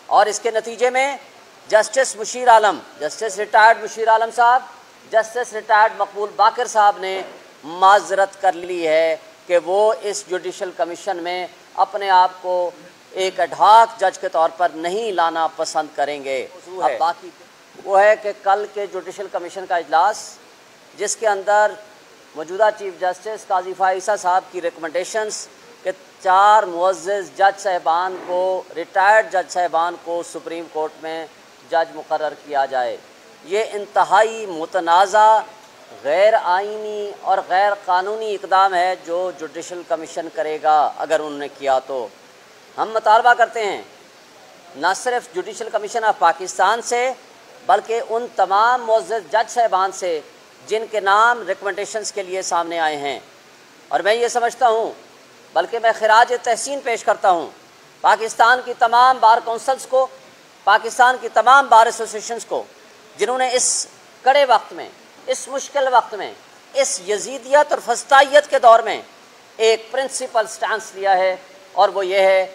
और इसके नतीजे में जस्टिस मुशीर आलम, जस्टिस रिटायर्ड मुशीर आलम साहब, जस्टिस रिटायर्ड मकबूल बाकर साहब ने माजरत कर ली है कि वो इस जुडिशल कमीशन में अपने आप को एक एडहॉक जज के तौर पर नहीं लाना पसंद करेंगे। अब बाकी वो है कि कल के जुडिशल कमीशन का इजलास, जिसके अंदर मौजूदा चीफ जस्टिस काजी फाइसा साहब की रिकमेंडेशंस कि 4 मुअज़्ज़िज़ जज साहिबान को, रिटायर्ड जज साहिबान को सुप्रीम कोर्ट में जज मुकर्रर किया जाए, ये इंतहाई मुतनाज़ा, गैर आइनी और गैर कानूनी इक़दाम है जो जुडिशल कमीशन करेगा। अगर उन्होंने किया तो हम मुतालबा करते हैं न सिर्फ जुडिशल कमीशन ऑफ पाकिस्तान से, बल्कि उन तमाम मुअज़्ज़िज़ जज साहिबान से जिनके नाम रिकमेंडेशंस के लिए सामने आए हैं। और मैं ये समझता हूँ, बल्कि मैं खिराज तहसीन पेश करता हूँ पाकिस्तान की तमाम बार काउंसिल्स को, पाकिस्तान की तमाम बार एसोसिएशंस को, जिन्होंने इस कड़े वक्त में, इस मुश्किल वक्त में, इस यजीदियत और फस्तायत के दौर में एक प्रिंसिपल स्टैंस लिया है, और वो ये है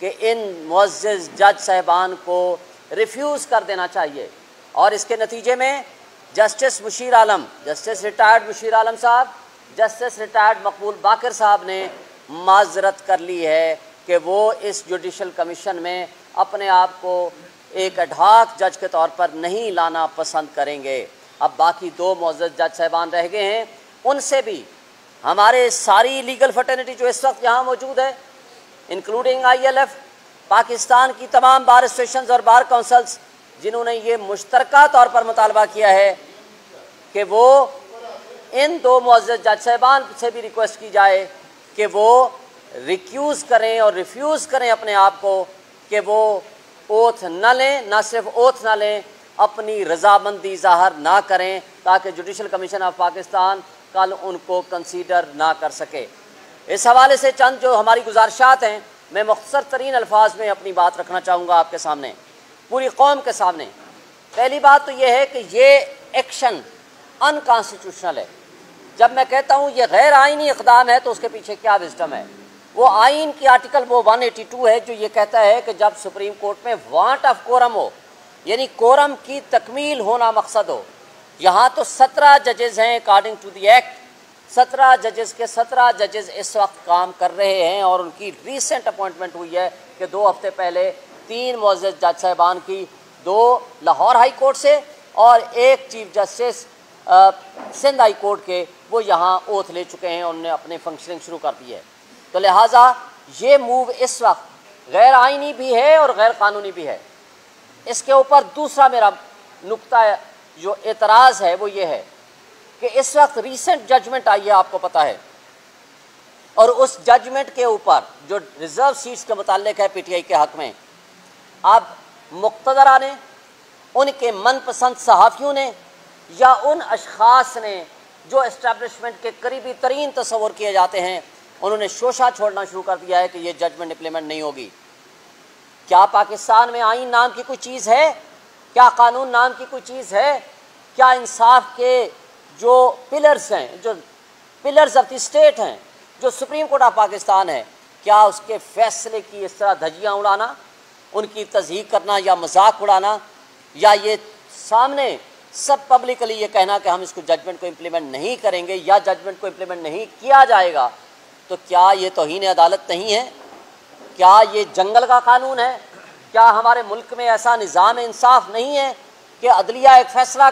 कि इन मुअज़्ज़िज़ जज साहिबान को रिफ्यूज़ कर देना चाहिए। और इसके नतीजे में जस्टिस मुशीर आलम, जस्टिस रिटायर्ड मुशीर आलम साहब, जस्टिस रिटायर्ड मकबूल बाकर साहब ने माजरत कर ली है कि वो इस जुडिशल कमीशन में अपने आप को एक एडहॉक जज के तौर पर नहीं लाना पसंद करेंगे। अब बाकी 2 मुअज़्ज़िज़ जज साहिबान रह गए हैं, उनसे भी हमारे सारी लीगल फर्टर्निटी जो इस वक्त यहाँ मौजूद है, इंक्लूडिंग ILF, पाकिस्तान की तमाम बार एसोसिएशंस और बार काउंसिल्स, जिन्होंने ये मुश्तरका तौर पर मुतालबा किया है कि वो इन 2 मुअज़्ज़िज़ जज साहिबान से भी रिक्वेस्ट की जाए कि वो रिक्यूज़ करें और रिफ्यूज़ करें अपने आप को, कि वो ओथ न लें, ना सिर्फ ओथ न लें, अपनी रजामंदी ज़ाहिर ना करें, ताकि जुडिशल कमीशन ऑफ पाकिस्तान कल उनको कंसीडर ना कर सके। इस हवाले से चंद जो हमारी गुजारिशात हैं, मैं मुख्तसर तरीन अल्फाज में अपनी बात रखना चाहूँगा आपके सामने, पूरी कौम के सामने। पहली बात तो ये है कि ये एक्शन अनकॉन्स्टिट्यूशनल है। जब मैं कहता हूँ ये गैर आइनी इक़दाम है, तो उसके पीछे क्या विज़डम है? वो आइन की आर्टिकल वो 182 है, जो ये कहता है कि जब सुप्रीम कोर्ट में वांट ऑफ कोरम हो, यानी कोरम की तकमील होना मकसद हो। यहाँ तो 17 जजेज़ हैं अकॉर्डिंग टू दी एक्ट, 17 जजेज़ के 17 जजेज़ इस वक्त काम कर रहे हैं, और उनकी रीसेंट अपॉइंटमेंट हुई है कि 2 हफ्ते पहले 3 मुअज़्ज़िज़ जज साहिबान की, 2 लाहौर हाई कोर्ट से और 1 chief justice Sindh high court के, वो यहाँ ओथ ले चुके हैं, उन्होंने अपने फंक्शनिंग शुरू कर दी है। तो लिहाजा ये मूव इस वक्त गैर आइनी भी है और गैर कानूनी भी है। इसके ऊपर दूसरा मेरा नुक्ता जो एतराज़ है वो ये है कि इस वक्त रीसेंट जजमेंट आई है, आपको पता है, और उस जजमेंट के ऊपर जो रिज़र्व सीट्स के मुताल्लिक है PTI के हक़ में, अब मुक़्तदरा ने, उनके मनपसंद सहाफ़ियों ने या उन अशख़ास ने जो इस्टेब्लिशमेंट के करीबी तरीन तस्वुर किए जाते हैं, उन्होंने शोशा छोड़ना शुरू कर दिया है कि ये जजमेंट इम्प्लीमेंट नहीं होगी। क्या पाकिस्तान में आइन नाम की कोई चीज़ है? क्या कानून नाम की कोई चीज़ है? क्या इंसाफ के जो पिलर्स हैं, जो पिलर्स ऑफ द स्टेट हैं, जो सुप्रीम कोर्ट ऑफ पाकिस्तान है, क्या उसके फैसले की इस तरह धज्जियाँ उड़ाना, उनकी तज़हीक करना या मजाक उड़ाना, या ये सामने सब पब्लिकली ये कहना कि हम इसको जजमेंट को इम्प्लीमेंट नहीं करेंगे या जजमेंट को इम्प्लीमेंट नहीं किया जाएगा, तो क्या ये तौहीन अदालत नहीं है? क्या ये जंगल का कानून है? क्या हमारे मुल्क में ऐसा निज़ाम इंसाफ नहीं है कि अदलिया एक फ़ैसला